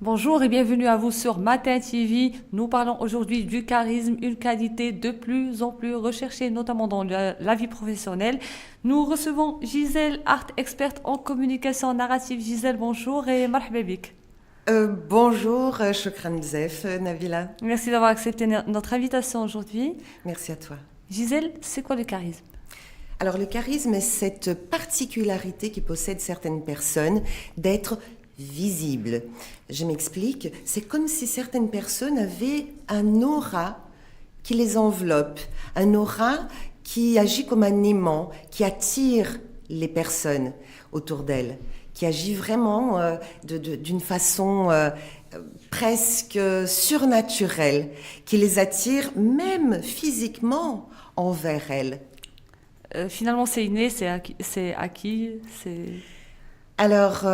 Bonjour et bienvenue à vous sur Matin TV. Nous parlons aujourd'hui du charisme, une qualité de plus en plus recherchée, notamment dans la vie professionnelle. Nous recevons Gisèle Hart, experte en communication narrative. Gisèle, bonjour et marhaba bik. Bonjour, shukran bzef, Nabila. Merci d'avoir accepté notre invitation aujourd'hui. Merci à toi. Gisèle, c'est quoi le charisme? Alors le charisme est cette particularité qui possèdent certaines personnes d'être visibles. Je m'explique, c'est comme si certaines personnes avaient un aura qui les enveloppe, un aura qui agit comme un aimant, qui attire les personnes autour d'elles, qui agit vraiment d'une façon presque surnaturelle, qui les attire même physiquement envers elles. Finalement, c'est inné, c'est acquis, Alors,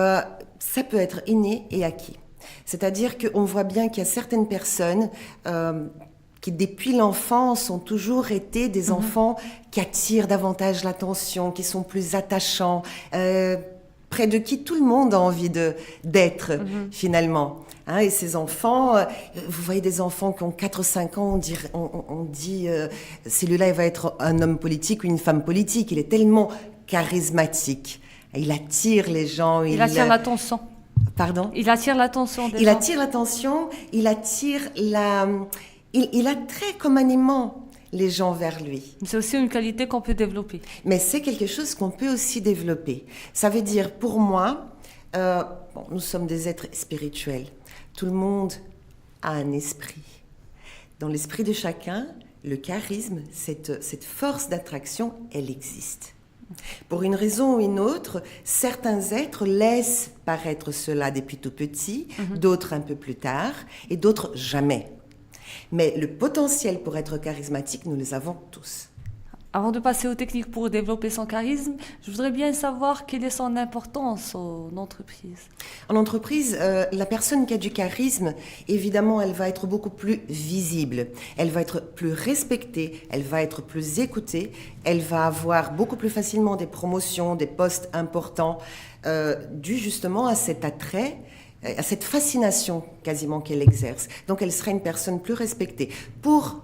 ça peut être inné et acquis. C'est-à-dire qu'on voit bien qu'il y a certaines personnes qui, depuis l'enfance, ont toujours été des enfants qui attirent davantage l'attention, qui sont plus attachants, près de qui tout le monde a envie d'être, finalement. Hein, et ces enfants, vous voyez des enfants qui ont 4-5 ans, on dit celui-là, il va être un homme politique ou une femme politique. Il est tellement charismatique. Il attire les gens. il attire l'attention. Pardon? Il attire l'attention des Il gens. attire l'attention, il attire il attrait comme un aimant les gens vers lui. C'est aussi une qualité qu'on peut développer. Mais c'est quelque chose qu'on peut aussi développer. Ça veut dire, pour moi, nous sommes des êtres spirituels. Tout le monde a un esprit. Dans l'esprit de chacun, le charisme, cette force d'attraction, elle existe. Pour une raison ou une autre, certains êtres laissent paraître cela depuis tout petit, d'autres un peu plus tard, et d'autres jamais. Mais le potentiel pour être charismatique, nous les avons tous. Avant de passer aux techniques pour développer son charisme, je voudrais bien savoir quelle est son importance en entreprise. En entreprise, la personne qui a du charisme, évidemment, elle va être beaucoup plus visible, elle va être plus respectée, elle va être plus écoutée, elle va avoir beaucoup plus facilement des promotions, des postes importants, dû justement à cet attrait, à cette fascination quasiment qu'elle exerce. Donc elle sera une personne plus respectée. Pour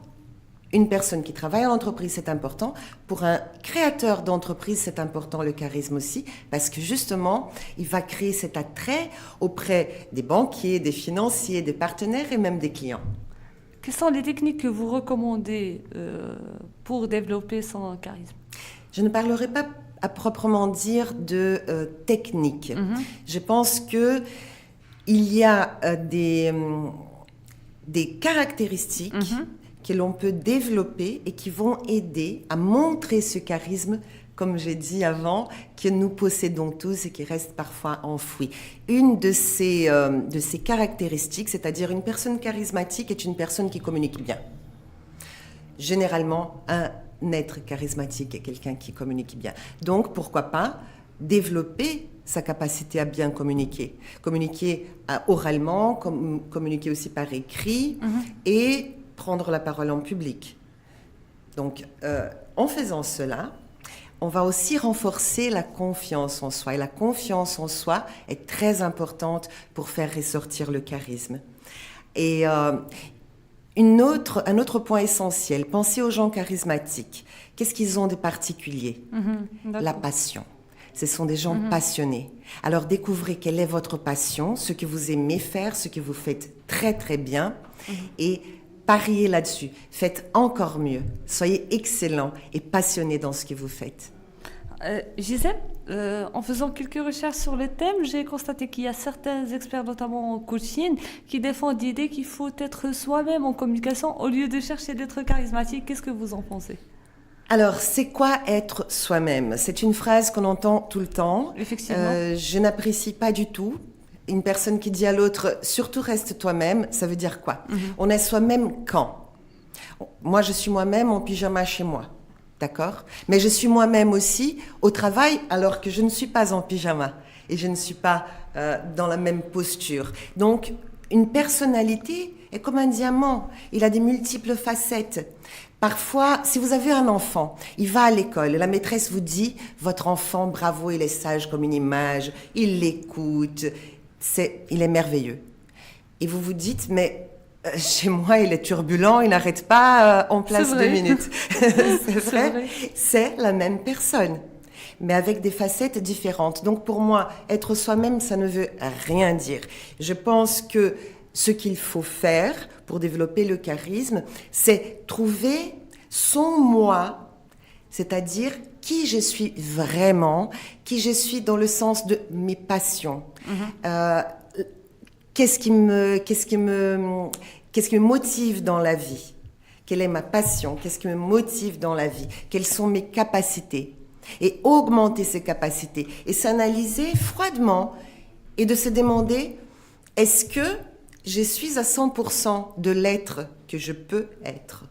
une personne qui travaille en entreprise, c'est important. Pour un créateur d'entreprise, c'est important le charisme aussi, parce que justement, il va créer cet attrait auprès des banquiers, des financiers, des partenaires et même des clients. Quelles sont les techniques que vous recommandez pour développer son charisme? Je ne parlerai pas à proprement dire de technique. Je pense que il y a des caractéristiques que l'on peut développer et qui vont aider à montrer ce charisme, comme j'ai dit avant, que nous possédons tous et qui reste parfois enfoui. Une de ces caractéristiques, c'est-à-dire une personne charismatique, est une personne qui communique bien. Généralement, un être charismatique est quelqu'un qui communique bien. Donc, pourquoi pas développer sa capacité à bien communiquer. Communiquer oralement, communiquer aussi par écrit et prendre la parole en public. Donc, en faisant cela, on va aussi renforcer la confiance en soi. Et la confiance en soi est très importante pour faire ressortir le charisme. Et un autre point essentiel, pensez aux gens charismatiques. Qu'est-ce qu'ils ont de particulier? La passion. Ce sont des gens passionnés. Alors découvrez quelle est votre passion, ce que vous aimez faire, ce que vous faites très très bien et pariez là-dessus. Faites encore mieux. Soyez excellent et passionné dans ce que vous faites. Gisèle, en faisant quelques recherches sur le thème, j'ai constaté qu'il y a certains experts, notamment en coaching, qui défendent l'idée qu'il faut être soi-même en communication au lieu de chercher d'être charismatique. Qu'est-ce que vous en pensez? Alors, c'est quoi être soi-même? C'est une phrase qu'on entend tout le temps. Effectivement. Je n'apprécie pas du tout. Une personne qui dit à l'autre « surtout reste toi-même », ça veut dire quoi? On est soi-même quand? Moi, je suis moi-même en pyjama chez moi, d'accord? Mais je suis moi-même aussi au travail alors que je ne suis pas en pyjama et je ne suis pas dans la même posture. Donc, une personnalité est comme un diamant. Il a des multiples facettes. Parfois, si vous avez un enfant, il va à l'école, la maîtresse vous dit « Votre enfant, bravo, il est sage comme une image, il l'écoute, il est merveilleux. » et vous vous dites, mais chez moi, il est turbulent, il n'arrête pas en place 2 minutes. C'est vrai, c'est la même personne, mais avec des facettes différentes. Donc pour moi, être soi-même, ça ne veut rien dire. Je pense que ce qu'il faut faire pour développer le charisme, c'est trouver son moi, c'est-à-dire qui je suis vraiment, qui je suis dans le sens de mes passions. Qu'est-ce qui me motive dans la vie? Quelle est ma passion? Qu'est-ce qui me motive dans la vie? Quelles sont mes capacités? Et augmenter ces capacités et s'analyser froidement et de se demander, est-ce que je suis à 100% de l'être que je peux être?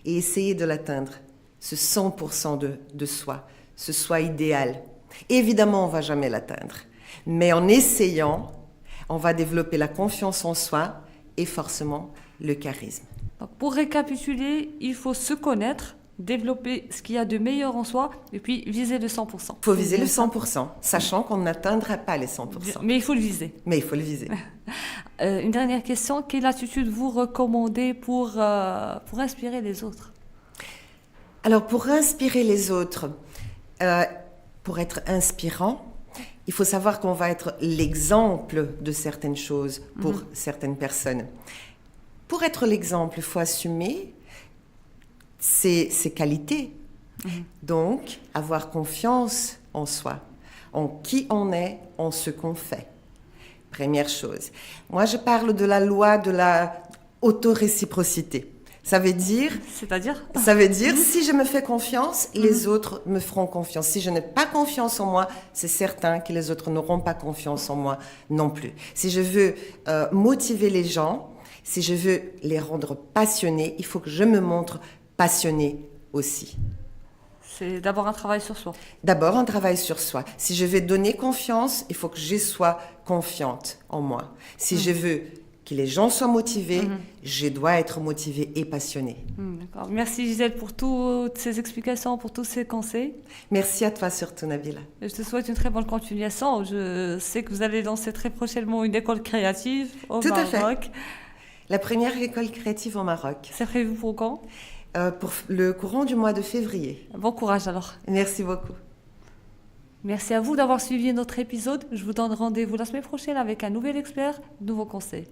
Et essayer de l'atteindre, ce 100% de soi, ce soi idéal. Évidemment, on ne va jamais l'atteindre, mais en essayant, on va développer la confiance en soi et forcément le charisme. Donc, pour récapituler, il faut se connaître, développer ce qu'il y a de meilleur en soi et puis viser le 100%. Il faut viser le 100%, sachant qu'on n'atteindra pas les 100%. Mais il faut le viser. Mais il faut le viser. Une dernière question, quelle attitude vous recommandez pour inspirer les autres? Alors, pour inspirer les autres, pour être inspirant, il faut savoir qu'on va être l'exemple de certaines choses pour certaines personnes. Pour être l'exemple, il faut assumer ses qualités. Donc, avoir confiance en soi, en qui on est, en ce qu'on fait. Première chose. Moi, je parle de la loi de la autoréciprocité. Ça veut dire... C'est-à-dire? Ça veut dire, si je me fais confiance, les autres me feront confiance. Si je n'ai pas confiance en moi, c'est certain que les autres n'auront pas confiance en moi non plus. Si je veux motiver les gens, si je veux les rendre passionnés, il faut que je me montre passionnée aussi. C'est d'abord un travail sur soi. D'abord un travail sur soi. Si je veux donner confiance, il faut que je sois confiante en moi. Si je veux que les gens soient motivés, je dois être motivée et passionnée. D'accord. Merci Gisèle pour toutes ces explications, pour tous ces conseils. Merci à toi surtout, Nabila. Je te souhaite une très bonne continuation. Je sais que vous allez lancer très prochainement une école créative au Maroc. Tout à fait. La première école créative au Maroc. C'est prévu pour quand? Pour le courant du mois de février. Bon courage alors. Merci beaucoup. Merci à vous d'avoir suivi notre épisode. Je vous donne rendez-vous la semaine prochaine avec un nouvel expert, de nouveaux conseils.